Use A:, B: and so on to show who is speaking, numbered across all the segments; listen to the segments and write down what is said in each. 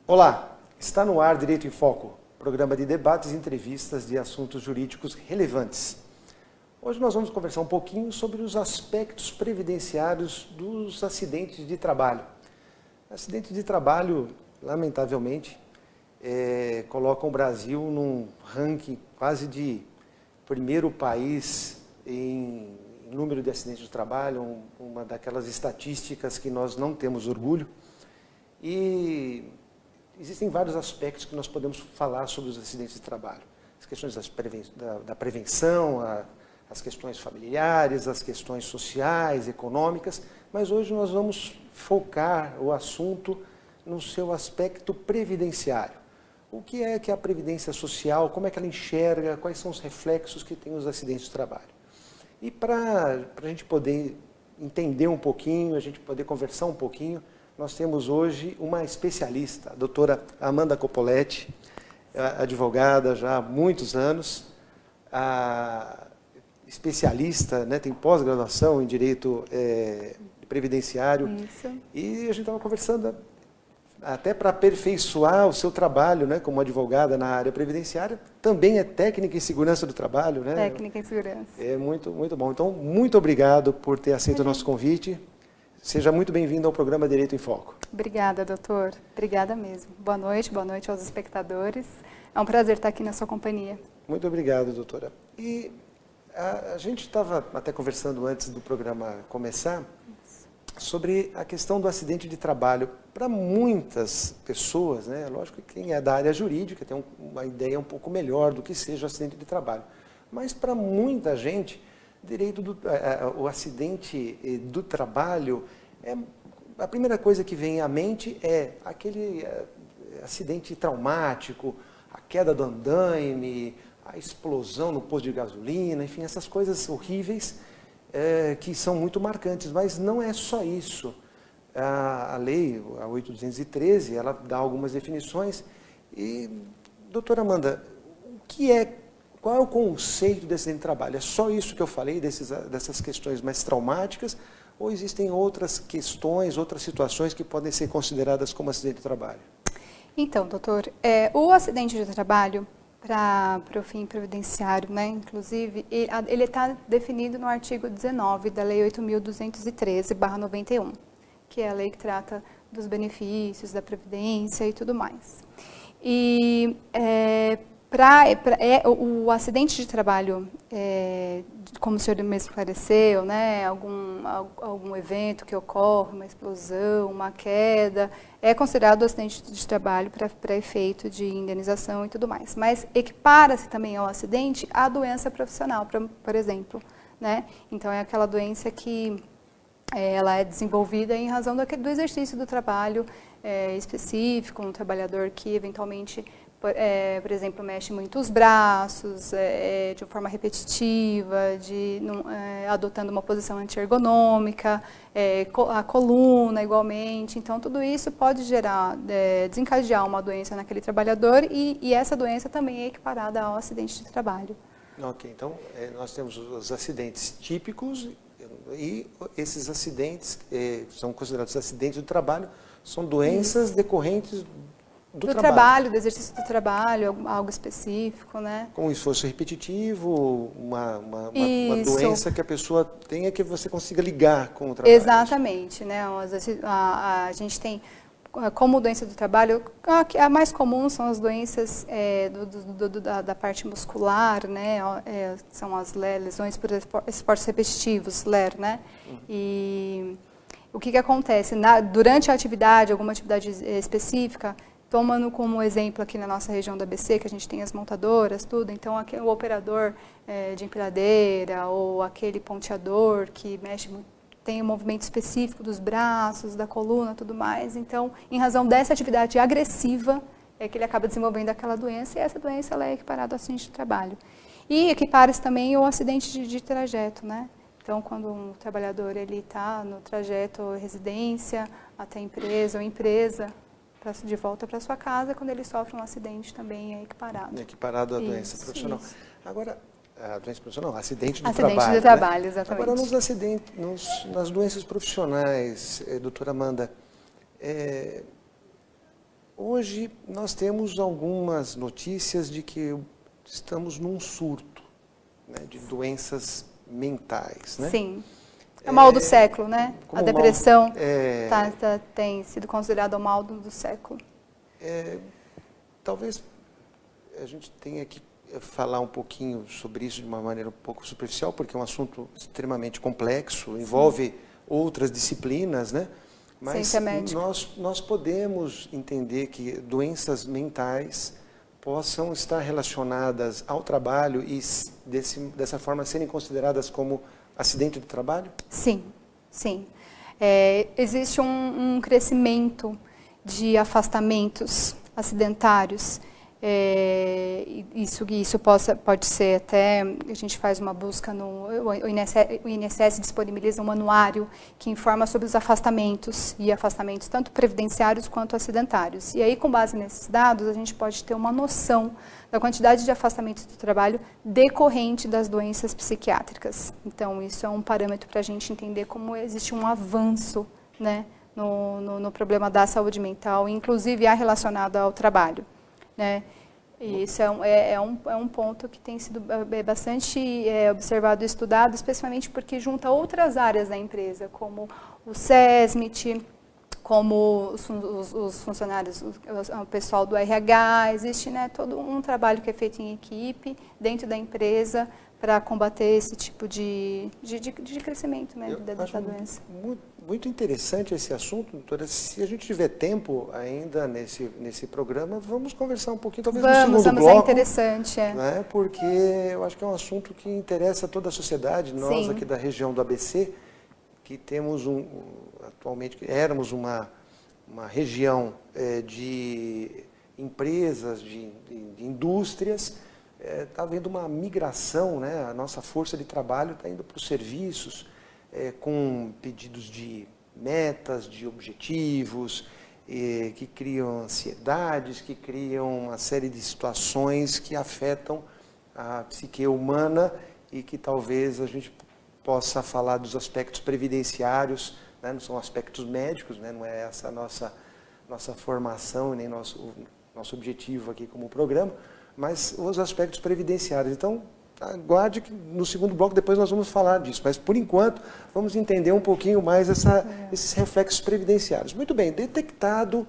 A: Olá, está no ar Direito em Foco, programa de debates e entrevistas de assuntos jurídicos relevantes. Hoje nós vamos conversar um pouquinho sobre os aspectos previdenciários dos acidentes de trabalho. Acidentes de trabalho, lamentavelmente, colocam o Brasil num ranking quase de primeiro país em número de acidentes de trabalho, uma daquelas estatísticas que nós não temos orgulho. E existem vários aspectos que nós podemos falar sobre os acidentes de trabalho. As questões da prevenção, as questões familiares, as questões sociais, econômicas, mas hoje nós vamos focar o assunto no seu aspecto previdenciário. O que é a previdência social, como é que ela enxerga, quais são os reflexos que tem os acidentes de trabalho. E para a gente poder entender um pouquinho, a gente poder conversar um pouquinho, nós temos hoje uma especialista, a doutora Amanda Coppoletti, advogada já há muitos anos, especialista, né, tem pós-graduação em Direito Previdenciário.
B: Isso.
A: E a gente estava conversando até para aperfeiçoar o seu trabalho, né, como advogada na área previdenciária, também é técnica em segurança do trabalho, né?
B: Técnica em segurança.
A: É muito, muito bom. Então, muito obrigado por ter aceito o nosso convite. Seja muito bem-vindo ao programa Direito em Foco.
B: Obrigada, doutor. Obrigada mesmo. Boa noite aos espectadores. É um prazer estar aqui na sua companhia.
A: Muito obrigado, doutora. E a gente estava até conversando antes do programa começar sobre a questão do acidente de trabalho. Para muitas pessoas, né, lógico que quem é da área jurídica tem uma ideia um pouco melhor do que seja o acidente de trabalho. Mas para muita gente, o acidente do trabalho, a primeira coisa que vem à mente é aquele acidente traumático, a queda do andaime, a explosão no posto de gasolina, enfim, essas coisas horríveis que são muito marcantes, mas não é só isso. A lei, a 8.213, ela dá algumas definições. E, doutora Amanda, qual é o conceito de acidente de trabalho? É só isso que eu falei, dessas questões mais traumáticas, ou existem outras questões, outras situações que podem ser consideradas como acidente de trabalho?
B: Então, doutor, o acidente de trabalho, para o fim previdenciário, né, inclusive, ele está definido no artigo 19 da Lei 8.213/91, que é a lei que trata dos benefícios, da previdência e tudo mais. E o acidente de trabalho, como o senhor mesmo esclareceu, né, algum evento que ocorre, uma explosão, uma queda, é considerado acidente de trabalho para efeito de indenização e tudo mais. Mas equipara-se também ao acidente a doença profissional, por exemplo, né? Então é aquela doença que ela é desenvolvida em razão do exercício do trabalho específico, um trabalhador que eventualmente, por exemplo, mexe muito os braços, de forma repetitiva, adotando uma posição anti-ergonômica, a coluna igualmente. Então, tudo isso pode desencadear uma doença naquele trabalhador e essa doença também é equiparada ao acidente de trabalho.
A: Ok, então nós temos os acidentes típicos e esses acidentes são considerados acidentes do trabalho, são doenças decorrentes do trabalho,
B: do exercício do trabalho, algo específico, né?
A: Como esforço repetitivo, uma doença que a pessoa tenha que você consiga ligar com o trabalho.
B: Exatamente, né? A gente tem como doença do trabalho, a mais comum são as doenças da parte muscular, né? São as lesões por esforços repetitivos, LER, né? E o que acontece? Durante a atividade, alguma atividade específica, tomando como exemplo aqui na nossa região do ABC, que a gente tem as montadoras, tudo, então o operador de empilhadeira ou aquele ponteador que tem um movimento específico dos braços, da coluna, tudo mais, então, em razão dessa atividade agressiva, é que ele acaba desenvolvendo aquela doença, e essa doença ela é equiparada ao acidente de trabalho. E equipara-se também o acidente de trajeto, né? Então, quando um trabalhador está no trajeto residência até empresa ou empresa, de volta para sua casa, quando ele sofre um acidente também é equiparado.
A: É equiparado à doença profissional.
B: Isso.
A: Agora, a doença profissional, acidente do
B: trabalho.
A: Acidente
B: de trabalho, né? Exatamente.
A: Agora, nas doenças profissionais, doutora Amanda, Hoje nós temos algumas notícias de que estamos num surto, né, de doenças mentais, né?
B: Sim. É o mal do século, né? A depressão tem sido considerada o mal do século.
A: Talvez a gente tenha que falar um pouquinho sobre isso de uma maneira um pouco superficial, porque é um assunto extremamente complexo, envolve outras disciplinas, né? Mas nós podemos entender que doenças mentais possam estar relacionadas ao trabalho e dessa forma serem consideradas como acidente do trabalho?
B: Sim, sim. Existe um crescimento de afastamentos acidentários. Isso pode ser até, a gente faz uma busca, o INSS disponibiliza um manuário que informa sobre os afastamentos, e afastamentos tanto previdenciários quanto acidentários. E aí, com base nesses dados, a gente pode ter uma noção da quantidade de afastamentos do trabalho decorrente das doenças psiquiátricas. Então, isso é um parâmetro para a gente entender como existe um avanço, né, no problema da saúde mental, inclusive relacionado ao trabalho. Né? E isso é um ponto que tem sido bastante observado e estudado, especialmente porque junta outras áreas da empresa, como o SESMIT, como os funcionários, o pessoal do RH. Existe, né, todo um trabalho que é feito em equipe, dentro da empresa, para combater esse tipo de crescimento, né, da doença.
A: Muito interessante esse assunto, doutora. Se a gente tiver tempo ainda nesse programa, vamos conversar um pouquinho, talvez no segundo bloco.
B: É interessante.
A: Né, porque eu acho que é um assunto que interessa toda a sociedade. Nós, sim, aqui da região do ABC, que temos atualmente, éramos uma região de empresas, de indústrias. Está havendo uma migração, né? A nossa força de trabalho está indo para os serviços, com pedidos de metas, de objetivos, que criam ansiedades, que criam uma série de situações que afetam a psique humana e que talvez a gente possa falar dos aspectos previdenciários, né? Não são aspectos médicos, né? Não é essa a nossa formação, nem nosso objetivo aqui como programa, mas os aspectos previdenciários. Então, aguarde que no segundo bloco depois nós vamos falar disso. Mas, por enquanto, vamos entender um pouquinho mais esses reflexos previdenciários. Muito bem, detectado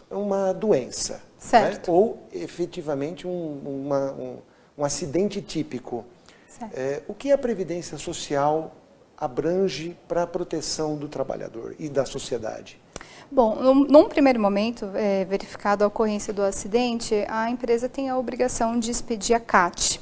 A: uma doença, né? Ou, efetivamente, um acidente típico. O que a Previdência Social abrange para a proteção do trabalhador e da sociedade?
B: Bom, num primeiro momento, verificado a ocorrência do acidente, a empresa tem a obrigação de expedir a CAT.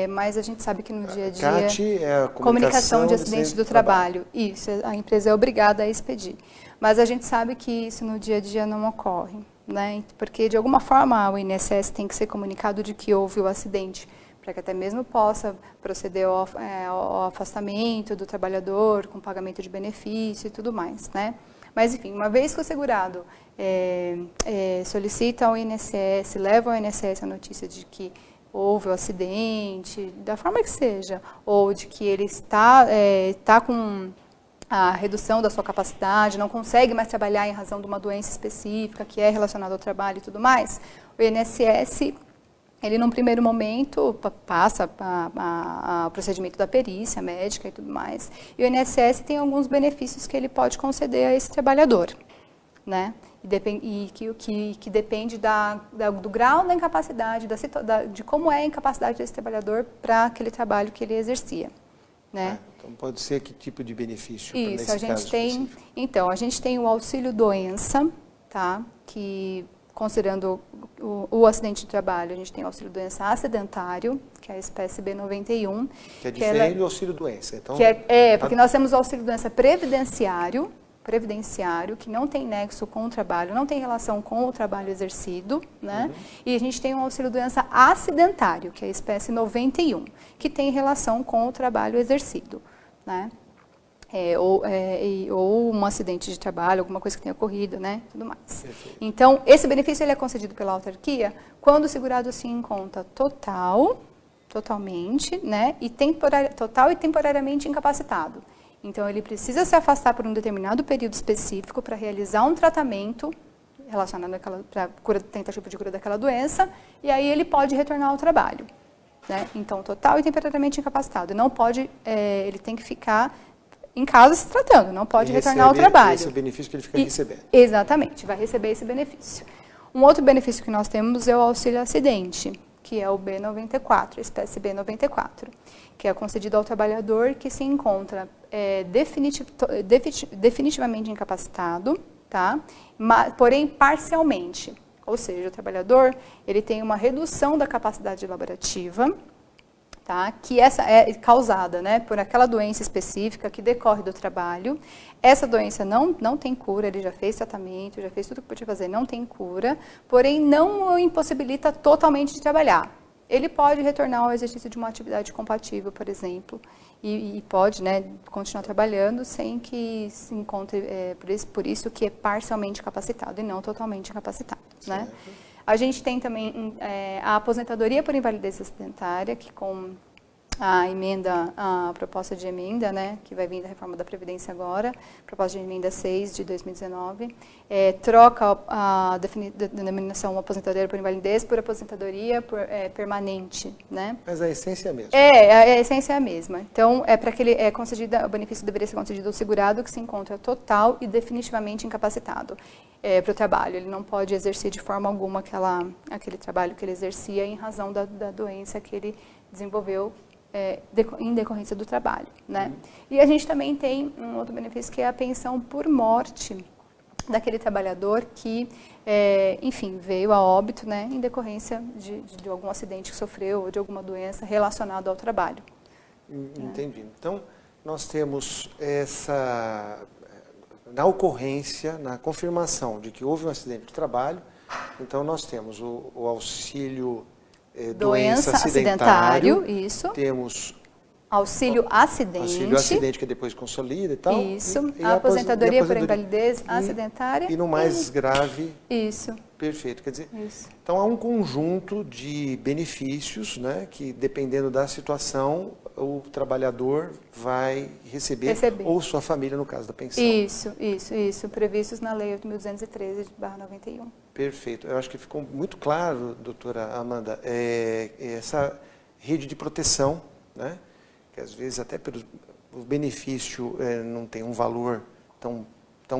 B: Mas a gente sabe que no dia a dia...
A: CAT é a
B: comunicação de acidente do trabalho. Isso, a empresa é obrigada a expedir. Mas a gente sabe que isso no dia a dia não ocorre, né? Porque, de alguma forma, o INSS tem que ser comunicado de que houve o acidente, para que até mesmo possa proceder ao afastamento do trabalhador, com pagamento de benefício e tudo mais, né? Mas, enfim, uma vez que o segurado solicita ao INSS, leva ao INSS a notícia de que houve o acidente, da forma que seja, ou de que ele está com a redução da sua capacidade, não consegue mais trabalhar em razão de uma doença específica que é relacionada ao trabalho e tudo mais, o INSS... ele, num primeiro momento, passa o procedimento da perícia médica e tudo mais. E o INSS tem alguns benefícios que ele pode conceder a esse trabalhador, né? Que depende do grau da incapacidade, de como é a incapacidade desse trabalhador para aquele trabalho que ele exercia, né?
A: Então, pode ser que tipo de benefício?
B: Isso, a gente tem... Então, a gente tem o auxílio-doença, tá? Que... considerando o acidente de trabalho, a gente tem o auxílio-doença acidentário, que é a espécie B91.
A: Que é diferente do auxílio-doença. Então,
B: porque nós temos o auxílio-doença previdenciário, que não tem nexo com o trabalho, não tem relação com o trabalho exercido, né? E a gente tem o auxílio-doença acidentário, que é a espécie 91, que tem relação com o trabalho exercido, né? Ou um acidente de trabalho, alguma coisa que tenha ocorrido, né, tudo mais. Perfeito. Então, esse benefício ele é concedido pela autarquia quando o segurado se encontra totalmente, né, total e temporariamente incapacitado. Então, ele precisa se afastar por um determinado período específico para realizar um tratamento relacionada para tentativa de cura daquela doença, e aí ele pode retornar ao trabalho, né? Então, total e temporariamente incapacitado. Não pode, ele tem que ficar em casa se tratando, não pode retornar ao trabalho.
A: Esse é o benefício que ele fica recebendo.
B: Exatamente, vai receber esse benefício. Um outro benefício que nós temos é o auxílio acidente, que é o B94, espécie B94, que é concedido ao trabalhador que se encontra definitivamente incapacitado, tá? Porém parcialmente. Ou seja, o trabalhador ele tem uma redução da capacidade laborativa, tá? Que essa é causada, né, por aquela doença específica que decorre do trabalho. Essa doença não tem cura, ele já fez tratamento, já fez tudo que podia fazer, não tem cura, porém não o impossibilita totalmente de trabalhar. Ele pode retornar ao exercício de uma atividade compatível, por exemplo, e pode, né, continuar trabalhando sem que se encontre, por isso que é parcialmente capacitado e não totalmente incapacitado, né? A gente tem também a aposentadoria por invalidez acidentária, que com a proposta de emenda, né, que vai vir da reforma da Previdência agora, proposta de emenda 6 de 2019, troca a denominação aposentadoria por invalidez por aposentadoria permanente, né?
A: Mas a essência é a mesma.
B: A essência é a mesma. Então, para que ele concedido, o benefício deveria ser concedido ao segurado que se encontra total e definitivamente incapacitado para o trabalho. Ele não pode exercer de forma alguma aquele trabalho que ele exercia em razão da doença que ele desenvolveu em decorrência do trabalho, né? E a gente também tem um outro benefício que é a pensão por morte daquele trabalhador que, enfim, veio a óbito, né, em decorrência de algum acidente que sofreu ou de alguma doença relacionada ao trabalho.
A: Entendi. Então, nós temos na ocorrência, na confirmação de que houve um acidente de trabalho, então nós temos o auxílio doença acidentário,
B: isso.
A: Temos
B: auxílio acidente.
A: Auxílio acidente que depois consolida e tal.
B: Isso. A aposentadoria por invalidez acidentária.
A: E no mais grave.
B: Isso.
A: Perfeito. Quer dizer, então há um conjunto de benefícios, né, que dependendo da situação, o trabalhador vai receber, ou sua família no caso da pensão.
B: Isso, previstos na Lei 8.213/91.
A: Perfeito. Eu acho que ficou muito claro, doutora Amanda, essa rede de proteção, né, que às vezes até o benefício não tem um valor tão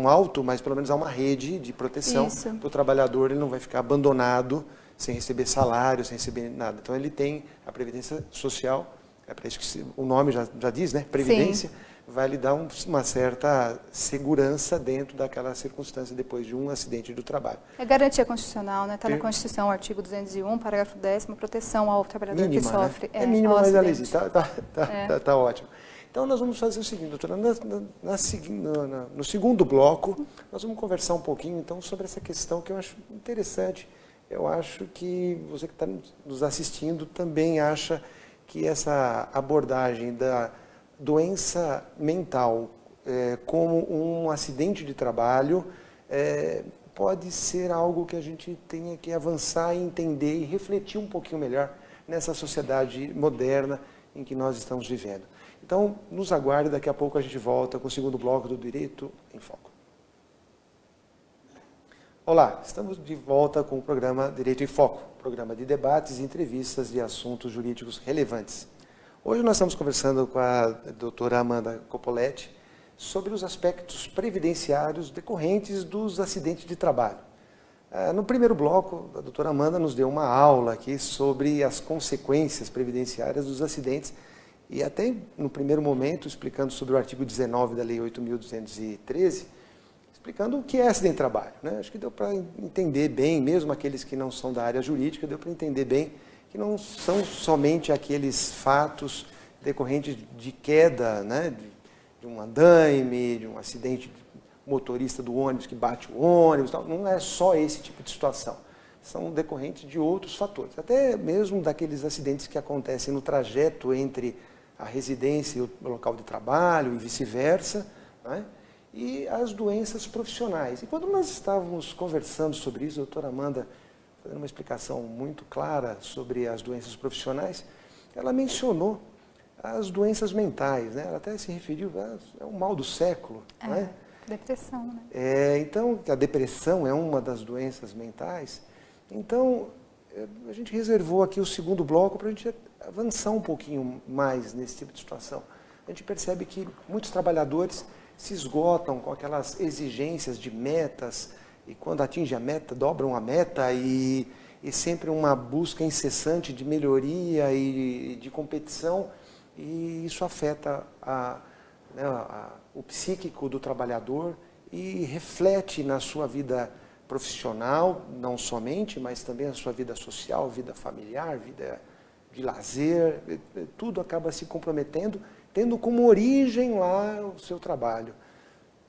A: alto, mas pelo menos há uma rede de proteção para o trabalhador, ele não vai ficar abandonado, sem receber salário, sem receber nada. Então ele tem a Previdência Social, é para isso que o nome já diz, né? Previdência, vai lhe dar uma certa segurança dentro daquela circunstância depois de um acidente do trabalho. É
B: garantia constitucional, né? Está na Constituição, artigo 201, parágrafo 10º, proteção ao trabalhador mínima, que sofre.
A: Né? É mínimo, mas ela existe. Tá ótimo. Então nós vamos fazer o seguinte, doutora, no segundo bloco, nós vamos conversar um pouquinho então sobre essa questão que eu acho interessante. Eu acho que você que está nos assistindo também acha que essa abordagem da doença mental como um acidente de trabalho pode ser algo que a gente tenha que avançar e entender e refletir um pouquinho melhor nessa sociedade moderna em que nós estamos vivendo. Então, nos aguarde, daqui a pouco a gente volta com o segundo bloco do Direito em Foco. Olá, estamos de volta com o programa Direito em Foco, programa de debates e entrevistas de assuntos jurídicos relevantes. Hoje nós estamos conversando com a doutora Amanda Coppoletti sobre os aspectos previdenciários decorrentes dos acidentes de trabalho. No primeiro bloco, a doutora Amanda nos deu uma aula aqui sobre as consequências previdenciárias dos acidentes e até no primeiro momento explicando sobre o artigo 19 da Lei 8.213, explicando o que é acidente de trabalho, né? Acho que deu para entender bem, mesmo aqueles que não são da área jurídica, deu para entender bem que não são somente aqueles fatos decorrentes de queda, né, de um andaime, de um acidente motorista do ônibus que bate o ônibus, tal. Não é só esse tipo de situação. São decorrentes de outros fatores, até mesmo daqueles acidentes que acontecem no trajeto entre a residência e o local de trabalho e vice-versa, né? E as doenças profissionais. E quando nós estávamos conversando sobre isso, a doutora Amanda, fazendo uma explicação muito clara sobre as doenças profissionais, ela mencionou as doenças mentais, né? Ela até se referiu, é o mal do século, né?
B: Depressão, né?
A: Então, a depressão é uma das doenças mentais. Então, a gente reservou aqui o segundo bloco para a gente avançar um pouquinho mais nesse tipo de situação. A gente percebe que muitos trabalhadores se esgotam com aquelas exigências de metas, e quando atinge a meta, dobram a meta, e sempre uma busca incessante de melhoria e de competição, e isso afeta o psíquico do trabalhador e reflete na sua vida profissional, não somente, mas também na sua vida social, vida familiar, vida de lazer, tudo acaba se comprometendo, tendo como origem lá o seu trabalho.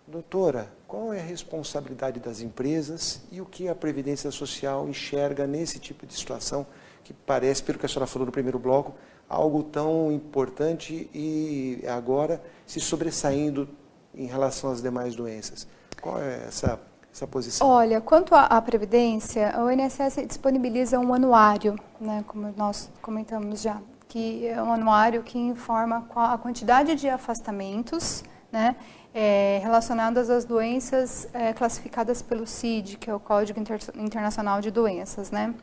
A: Doutora, qual é a responsabilidade das empresas e o que a Previdência Social enxerga nesse tipo de situação que parece, pelo que a senhora falou no primeiro bloco, algo tão importante e agora se sobressaindo em relação às demais doenças? Qual é essa posição?
B: Olha, quanto à Previdência, o INSS disponibiliza um anuário, né, como nós comentamos já, que é um anuário que informa a quantidade de afastamentos, né, relacionadas às doenças classificadas pelo CID, que é o Código Internacional de Doenças, né?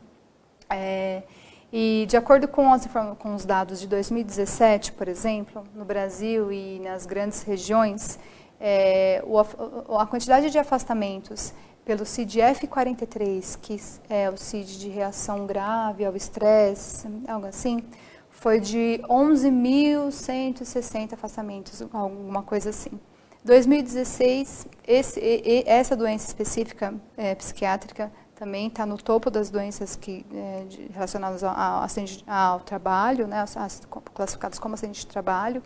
B: E de acordo com os dados de 2017, por exemplo, no Brasil e nas grandes regiões, a quantidade de afastamentos pelo CID-F43, que é o CID de reação grave ao estresse, algo assim, foi de 11.160 afastamentos, alguma coisa assim. 2016, essa doença específica psiquiátrica também está no topo das doenças relacionadas ao trabalho, né, classificadas como acidente de trabalho.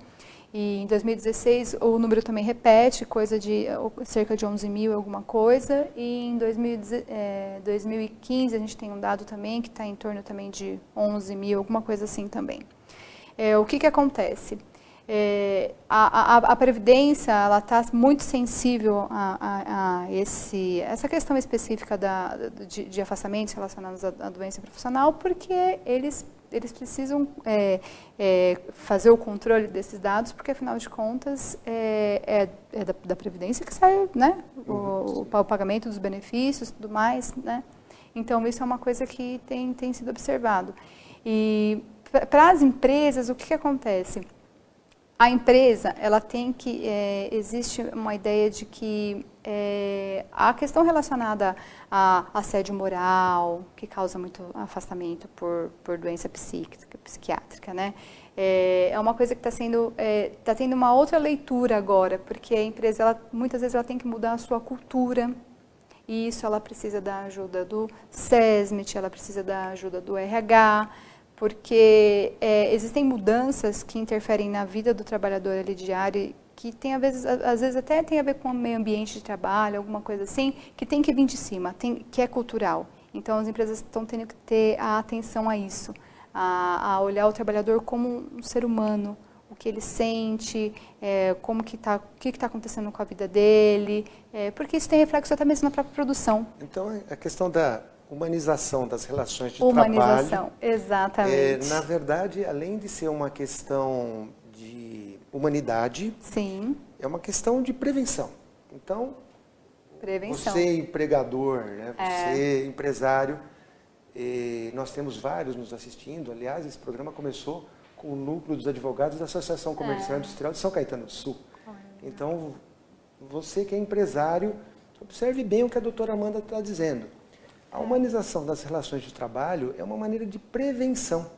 B: E em 2016 o número também repete, coisa de cerca de 11.000 alguma coisa. E em 2015 a gente tem um dado também que está em torno também de 11.000, alguma coisa assim também. O que acontece? A Previdência está muito sensível a essa questão específica de afastamentos relacionados à doença profissional, porque eles precisam fazer o controle desses dados, porque afinal de contas da Previdência que sai, né, o pagamento dos benefícios e tudo mais, né? Então isso é uma coisa que tem sido observado. E para as empresas, o que acontece? A empresa, ela tem que, existe uma ideia de que a questão relacionada a assédio moral, que causa muito afastamento por doença psiquiátrica, né? É uma coisa que está tendo uma outra leitura agora, porque a empresa, muitas vezes, ela tem que mudar a sua cultura, e isso ela precisa da ajuda do SESMIT, ela precisa da ajuda do RH, porque existem mudanças que interferem na vida do trabalhador ali diário, que tem, às vezes até tem a ver com o meio ambiente de trabalho, alguma coisa assim, que tem que vir de cima, que é cultural. Então as empresas estão tendo que ter a atenção a isso, a olhar o trabalhador como um ser humano, o que ele sente, o que está acontecendo com a vida dele, porque isso tem reflexo até mesmo na própria produção.
A: Então a questão da humanização das relações de
B: trabalho, exatamente.
A: Na verdade, além de ser uma questão de humanidade,
B: sim,
A: é uma questão de prevenção. Então, você empregador, né, você empresário, nós temos vários nos assistindo. Aliás, esse programa começou com o núcleo dos advogados da Associação Comercial e Industrial de São Caetano do Sul. Então, você que é empresário, observe bem o que a doutora Amanda está dizendo. A humanização das relações de trabalho é uma maneira de prevenção.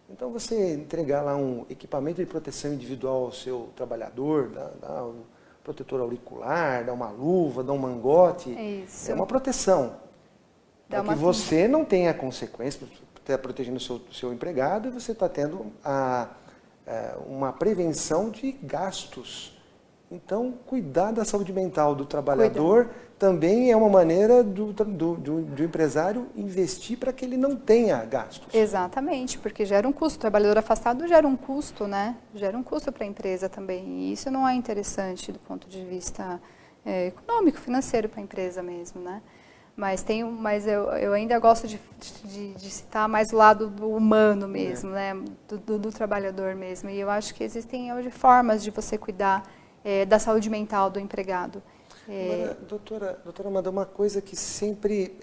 A: Então, você entregar lá um equipamento de proteção individual ao seu trabalhador, dá um protetor auricular, dá uma luva, dá um mangote, é uma proteção. Para que você não tenha consequências, está protegendo o seu empregado, e você está tendo uma prevenção de gastos. Então, cuidar da saúde mental do trabalhador também é uma maneira do empresário investir para que ele não tenha gastos.
B: Exatamente, porque gera um custo. O trabalhador afastado gera um custo, né? Gera um custo para a empresa também. E isso não é interessante do ponto de vista econômico, financeiro para a empresa mesmo, né? Mas eu ainda gosto de citar mais o lado do humano mesmo, né? Do trabalhador mesmo. E eu acho que existem hoje formas de você cuidar da saúde mental do empregado.
A: Agora, doutora Amanda, uma coisa que sempre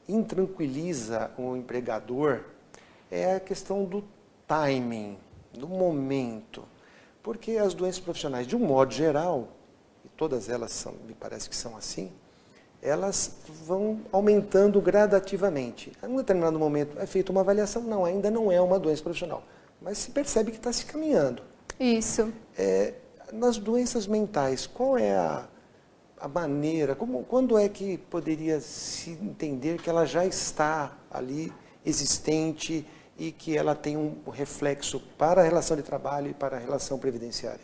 A: intranquiliza o empregador é a questão do timing, do momento. Porque as doenças profissionais, de um modo geral, e todas elas me parece que são assim, elas vão aumentando gradativamente. Em um determinado momento é feita uma avaliação, não, ainda não é uma doença profissional, mas se percebe que está se caminhando.
B: Isso.
A: Nas doenças mentais, qual é a maneira, quando é que poderia se entender que ela já está ali existente e que ela tem um reflexo para a relação de trabalho e para a relação previdenciária?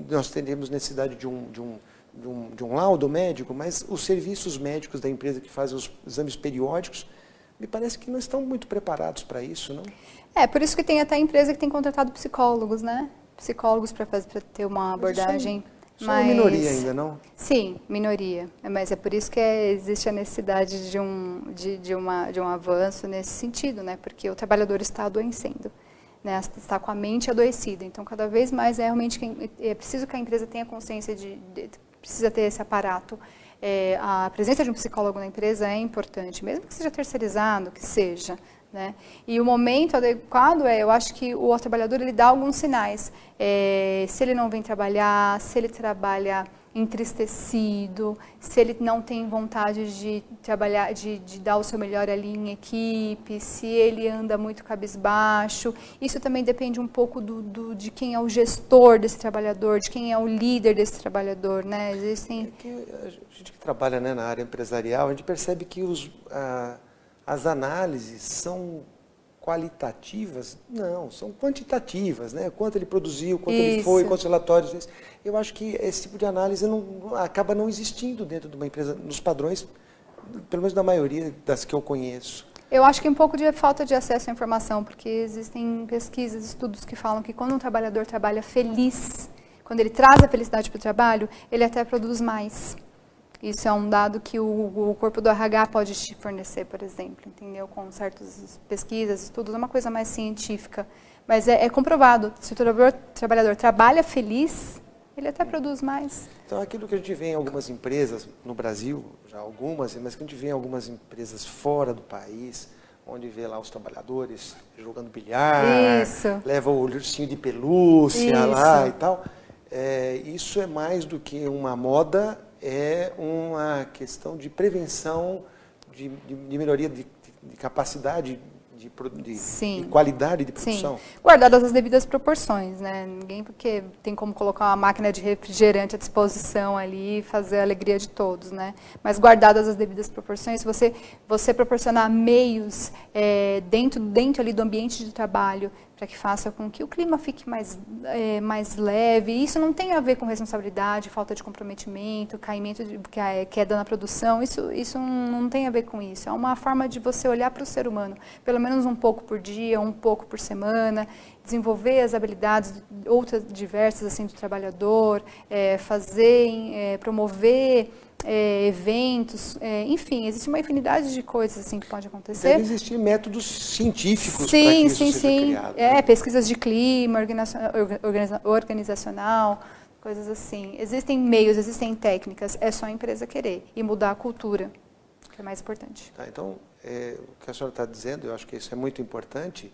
A: Nós teremos necessidade de um laudo médico, mas os serviços médicos da empresa que fazem os exames periódicos, me parece que não estão muito preparados para isso, não?
B: Por isso que tem até empresa que tem contratado psicólogos, né? Psicólogos para ter uma abordagem.
A: Isso é uma minoria ainda, não?
B: Sim, minoria. Mas é por isso que existe a necessidade de um avanço nesse sentido, né? Porque o trabalhador está adoecendo, né? Está com a mente adoecida. Então, cada vez mais realmente é preciso que a empresa tenha consciência precisa ter esse aparato. A presença de um psicólogo na empresa é importante, mesmo que seja terceirizado, que seja. Né? E o momento adequado eu acho que o trabalhador ele dá alguns sinais. Se ele não vem trabalhar, se ele trabalha entristecido, se ele não tem vontade de trabalhar, de dar o seu melhor ali em equipe, se ele anda muito cabisbaixo. Isso também depende um pouco de quem é o gestor desse trabalhador, de quem é o líder desse trabalhador, né? Existem...
A: a gente que trabalha, né, na área empresarial, a gente percebe que as análises são qualitativas? Não, são quantitativas, né? Quanto ele produziu, quanto ele foi, quantos relatórios. Eu acho que esse tipo de análise acaba não existindo dentro de uma empresa, nos padrões, pelo menos da maioria das que eu conheço.
B: Eu acho que um pouco de falta de acesso à informação, porque existem pesquisas, estudos que falam que quando um trabalhador trabalha feliz, quando ele traz a felicidade para o trabalho, ele até produz mais. Isso é um dado que o corpo do RH pode te fornecer, por exemplo, entendeu? Com certas pesquisas, estudos, é uma coisa mais científica. Mas é comprovado, se o trabalhador trabalha feliz, ele até produz mais.
A: Então, aquilo que a gente vê em algumas empresas, no Brasil, já algumas, mas que a gente vê em algumas empresas fora do país, onde vê lá os trabalhadores jogando bilhar, leva o ursinho de pelúcia lá e tal. Isso é mais do que uma moda, é uma questão de prevenção, de melhoria de capacidade, de qualidade de produção.
B: Sim, guardadas as devidas proporções, né? Ninguém porque tem como colocar uma máquina de refrigerante à disposição ali e fazer a alegria de todos, né? Mas guardadas as devidas proporções, você proporcionar meios dentro ali do ambiente de trabalho para que faça com que o clima fique mais leve. Isso não tem a ver com responsabilidade, falta de comprometimento, caimento queda na produção. Isso não tem a ver com isso. É uma forma de você olhar para o ser humano, pelo menos um pouco por dia, um pouco por semana, desenvolver as habilidades outras diversas assim do trabalhador, promover eventos, enfim, existe uma infinidade de coisas assim que pode acontecer.
A: Deve existir métodos científicos para que isso seja criado.
B: Né? Pesquisas de clima, organizacional, coisas assim. Existem meios, existem técnicas, é só a empresa querer e mudar a cultura, que é mais importante.
A: Tá, então, o que a senhora está dizendo, eu acho que isso é muito importante,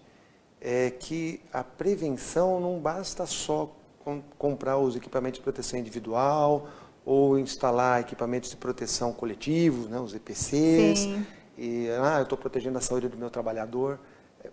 A: é que a prevenção não basta só comprar os equipamentos de proteção individual ou instalar equipamentos de proteção coletivos, né, os EPCs.
B: Sim.
A: E eu estou protegendo a saúde do meu trabalhador.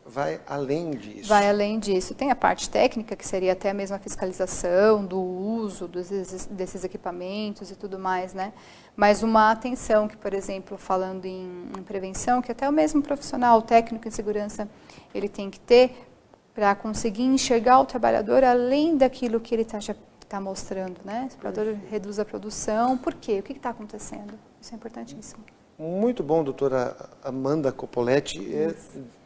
A: Vai além disso.
B: Vai além disso. Tem a parte técnica, que seria até mesmo a fiscalização do uso desses equipamentos e tudo mais, né? Mas uma atenção que, por exemplo, falando em prevenção, que até o mesmo profissional, o técnico em segurança, ele tem que ter para conseguir enxergar o trabalhador além daquilo que ele está mostrando, né? O trabalhador reduz a produção. Por quê? O que está acontecendo? Isso é importantíssimo.
A: Muito bom, doutora Amanda Coppoletti.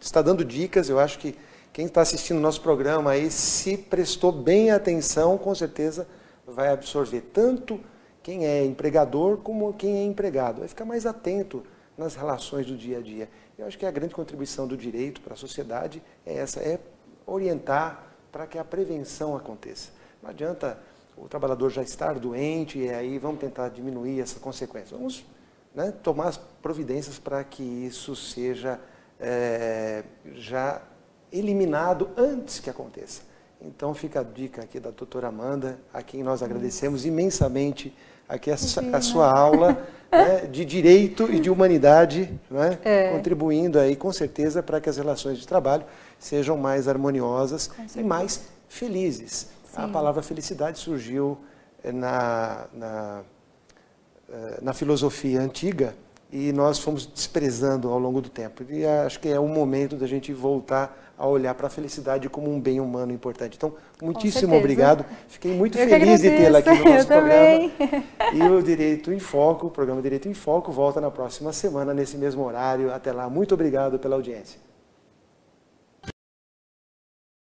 A: Está dando dicas. Eu acho que quem está assistindo o nosso programa aí, se prestou bem atenção, com certeza vai absorver tanto quem é empregador como quem é empregado. Vai ficar mais atento nas relações do dia a dia. Eu acho que a grande contribuição do direito para a sociedade é essa, é orientar para que a prevenção aconteça. Não adianta o trabalhador já estar doente, e aí vamos tentar diminuir essa consequência. Vamos, né, tomar as providências para que isso seja já eliminado antes que aconteça. Então fica a dica aqui da doutora Amanda, a quem nós agradecemos imensamente aqui a sua aula, né, de direito e de humanidade, né, contribuindo aí com certeza para que as relações de trabalho sejam mais harmoniosas e mais felizes. Sim. A palavra felicidade surgiu na filosofia antiga e nós fomos desprezando ao longo do tempo. E acho que é o momento da gente voltar a olhar para a felicidade como um bem humano importante. Então, muitíssimo obrigado. Fiquei muito feliz de tê-la aqui no nosso programa. E o Direito em Foco, o programa Direito em Foco, volta na próxima semana, nesse mesmo horário. Até lá, muito obrigado pela audiência.